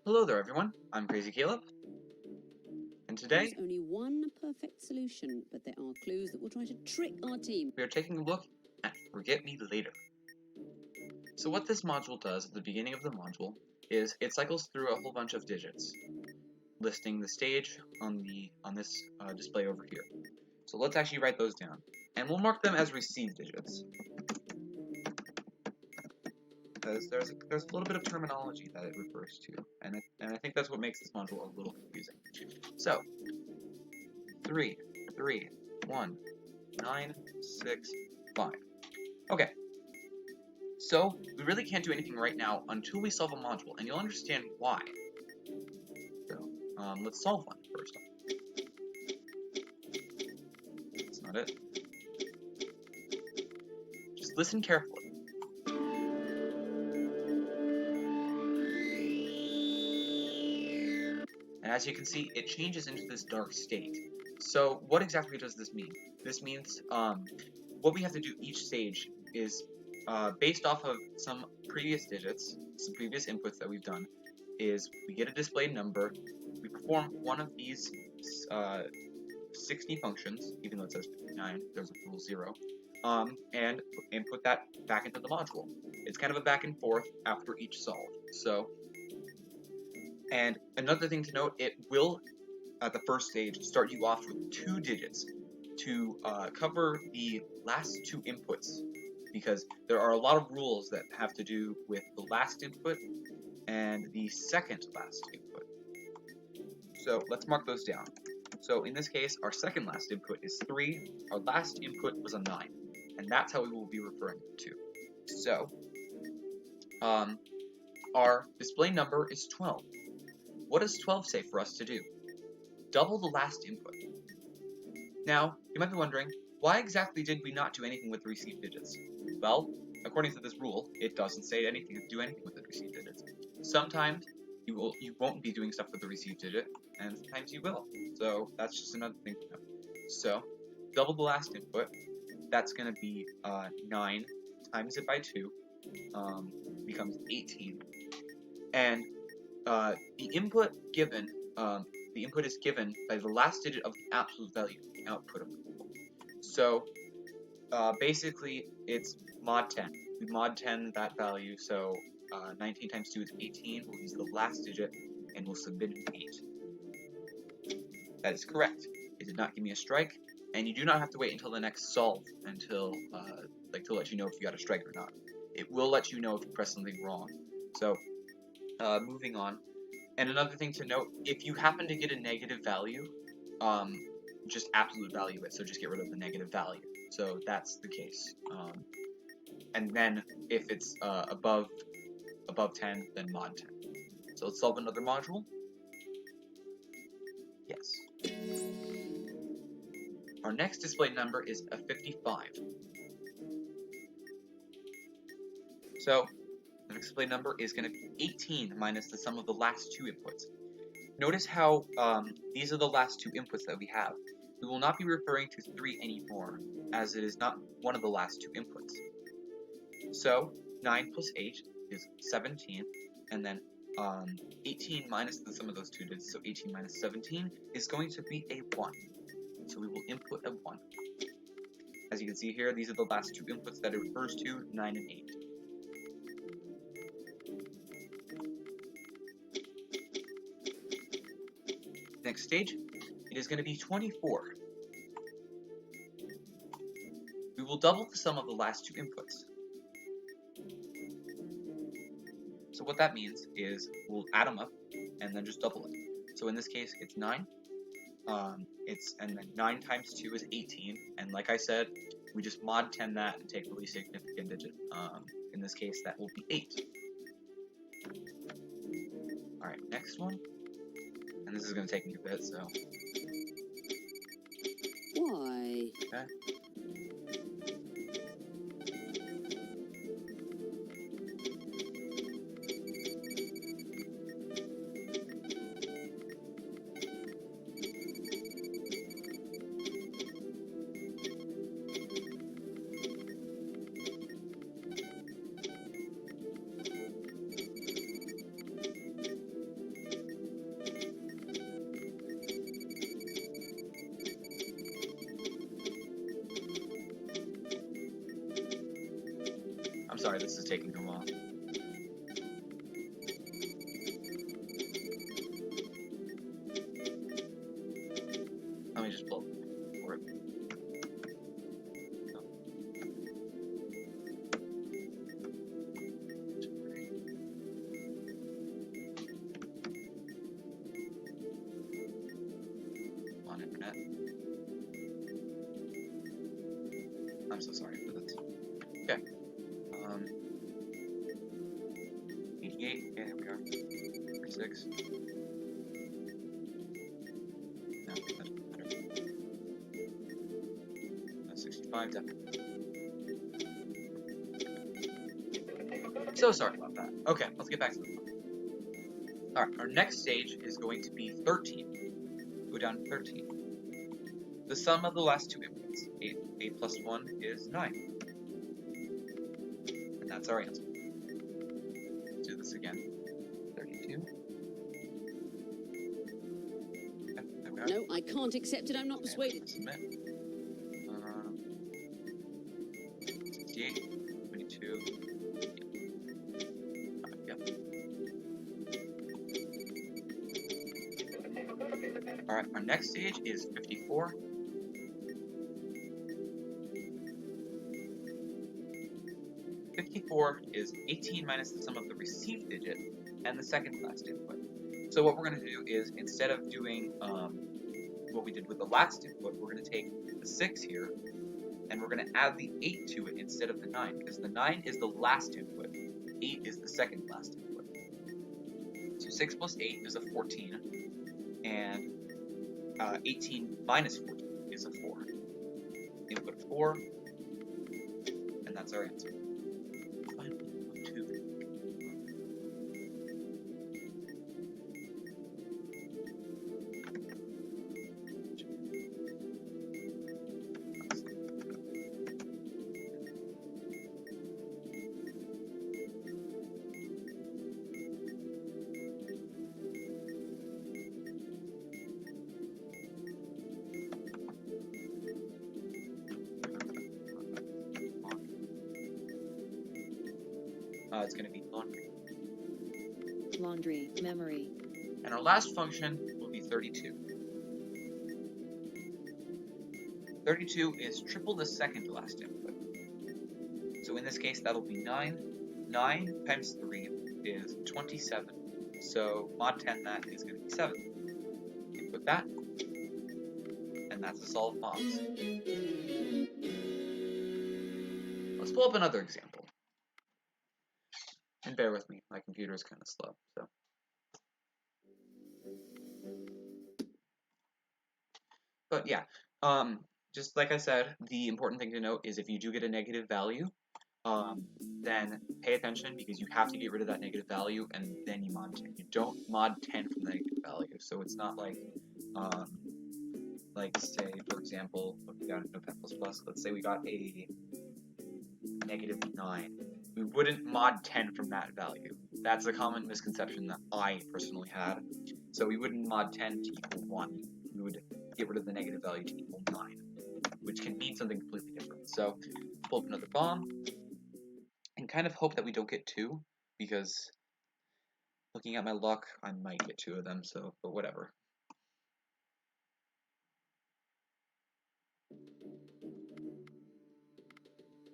Hello there everyone, I'm Crazy Caleb, and today There's only one perfect solution, but there are clues that will try to trick our team. we are taking a look at Forget Me Later. So what this module does at the beginning of the module is it cycles through a whole bunch of digits, listing the stage on this display over here. So let's actually write those down, and we'll mark them as received digits. Because there's a little bit of terminology that it refers to, and I think that's what makes this module a little confusing. So 3, 3, 1, 9, 6, 5. Okay, so we really can't do anything right now until we solve a module, and you'll understand why. So let's solve one first. That's not it. Just listen carefully. And as you can see, it changes into this dark state. So what exactly does this mean? This means what we have to do each stage is based off of some previous digits, some previous inputs that we've done, is we get a displayed number, we perform one of these 60 functions, even though it says 59, there's a full 0, and input that back into the module. It's kind of a back and forth after each solve. So, and another thing to note, it will, at the first stage, start you off with 2 digits to cover the last 2 inputs, because there are a lot of rules that have to do with the last input and the second last input. So let's mark those down. So in this case, our second last input is 3, our last input was a 9, and that's how we will be referring to. So, our display number is 12. What does 12 say for us to do? Double the last input. Now, you might be wondering, why exactly did we not do anything with the received digits? Well, according to this rule, it doesn't say anything to do anything with the received digits. Sometimes you won't be doing stuff with the received digit, and sometimes you will. So that's just another thing to know. So double the last input. That's going to be 9 times it by 2 becomes 18, and the input is given by the last digit of the absolute value, the output of the rule. So basically, it's mod 10. We mod 10 that value, so 19 times 2 is 18. We'll use the last digit, and we'll submit an 8. That is correct. It did not give me a strike, and you do not have to wait until the next solve until to let you know if you got a strike or not. It will let you know if you press something wrong. So moving on. And another thing to note, if you happen to get a negative value, just absolute value it, so just get rid of the negative value. So that's the case. And then if it's above 10, then mod 10. So let's solve another module. Yes. Our next displayed number is a 55. So the displayed number is going to be 18 minus the sum of the last 2 inputs. Notice how these are the last 2 inputs that we have. We will not be referring to 3 anymore, as it is not one of the last 2 inputs. So 9 plus 8 is 17, and then 18 minus the sum of those 2 digits, so 18 minus 17 is going to be a 1. So we will input a 1. As you can see here, these are the last 2 inputs that it refers to, 9 and 8. Next stage, it is going to be 24. We will double the sum of the last 2 inputs. So what that means is we'll add them up and then just double it. So in this case, it's 9. And then 9 times 2 is 18, and like I said, we just mod 10 that and take the least significant digit. In this case, that will be 8. Alright, next one. And this is going to take me a bit, so... Why? Okay. taking a while. Let me just pull for it. On internet. I'm so sorry for this. Okay. 88. Yeah, here we are. 36. No, that's better. 65, definitely. So sorry about that. Okay, let's get back to the fun. Alright, our next stage is going to be 13. Go down to 13. The sum of the last two inputs, 8 plus 1 is 9. And that's our answer. Let's do this again. 32. Okay, there we are. No, I can't accept it. I'm not persuaded. Submit. 68, 22. Yep. Alright, our next stage is 54. 54 is 18 minus the sum of the received digit and the second last input. So what we're going to do is, instead of doing what we did with the last input, we're going to take the 6 here, and we're going to add the 8 to it instead of the 9, because the 9 is the last input, 8 is the second last input. So 6 plus 8 is a 14, and 18 minus 14 is a 4. Input 4, and that's our answer. It's going to be laundry. Laundry, memory. And our last function will be 32. 32 is triple the second last input. So in this case, that'll be 9. 9 times 3 is 27. So mod 10 that is going to be 7. Input that, and that's a solved mod. Let's pull up another example. And bear with me, my computer is kind of slow, so. But yeah, just like I said, the important thing to note is if you do get a negative value, then pay attention, because you have to get rid of that negative value and then you mod 10. You don't mod 10 from the negative value, so it's not like, say, for example, we got a Notepad++, let's say we got a negative 9. We wouldn't mod 10 from that value. That's a common misconception that I personally had. So we wouldn't mod 10 to equal 1. We would get rid of the negative value to equal 9, which can mean something completely different. So pull up another bomb, and kind of hope that we don't get 2, because looking at my luck, I might get 2 of them, so, but whatever.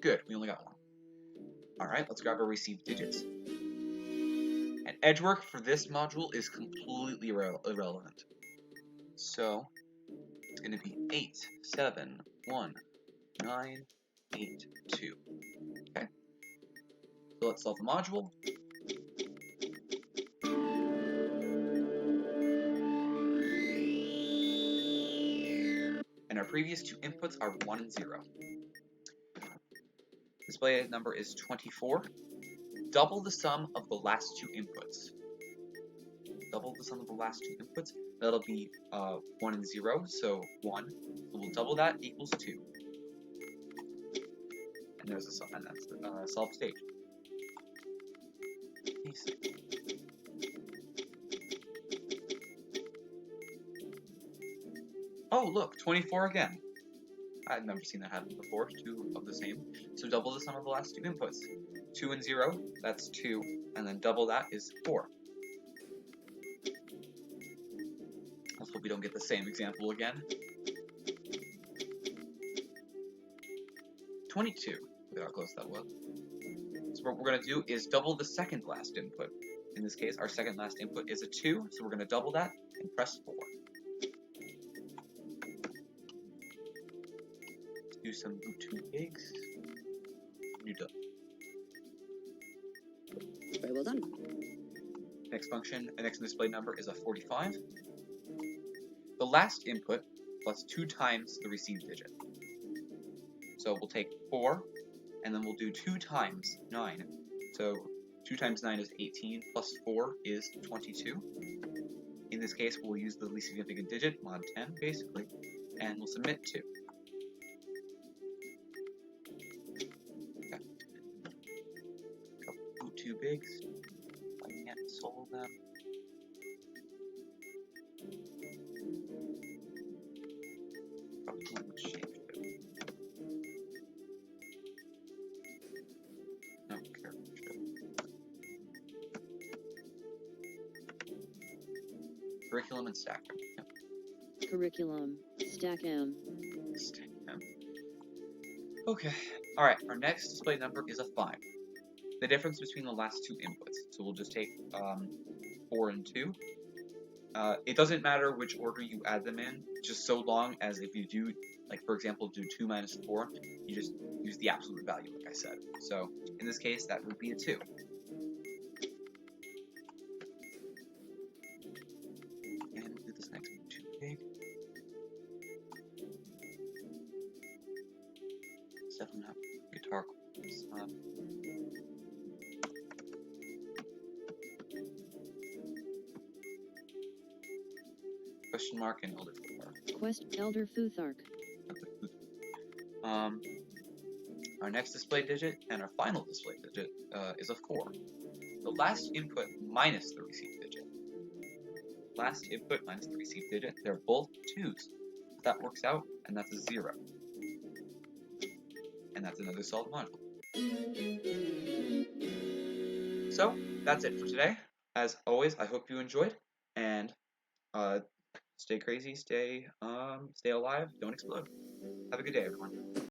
Good, we only got 1. Alright, let's grab our received digits. And edge work for this module is completely irrelevant. So it's going to be 8, 7, 1, 9, 8, 2. Okay. So let's solve the module. And our previous 2 inputs are 1 and 0. Display number is 24. Double the sum of the last 2 inputs. Double the sum of the last 2 inputs. That'll be 1 and 0, so 1. So we'll double that, equals 2. And there's a sum, and that's the solved stage. Oh, look, 24 again. I've never seen that happen before, 2 of the same. So double the sum of the last 2 inputs. 2 and 0, that's 2, and then double that is 4. Let's hope we don't get the same example again. 22. Look at how close that was. So what we're going to do is double the second last input. In this case, our second last input is a 2, so we're going to double that and press 4. Let's do some 2 pigs. You're done. Very well done. Next function, the next displayed number is a 45. The last input plus 2 times the received digit. So we'll take 4, and then we'll do 2 times 9. So 2 times 9 is 18, plus 4 is 22. In this case, we'll use the least significant digit, mod 10, basically, and we'll submit 2. Okay. Couple 2 bigs. I can't solve them. Probably won't change it. No, careful. Curriculum and stack. Yep. Curriculum. Stack M. Stack them. Okay. Alright, our next displayed number is a 5. The difference between the last 2 inputs. So we'll just take 4 and 2. It doesn't matter which order you add them in, just so long as if you do, like for example, do 2 minus 4, you just use the absolute value, like I said. So in this case, that would be a 2. And we'll do this next one, 2 big. 7 up, guitar chords. Question mark and elder Futhark. Quest Elder Futhark. Our next display digit and our final display digit is a 4. The last input minus the received digit. Last input minus the received digit, they're both 2's. That works out, and that's a 0. And that's another solved module. So, that's it for today. As always, I hope you enjoyed, and stay crazy, stay alive, don't explode. Have a good day, everyone.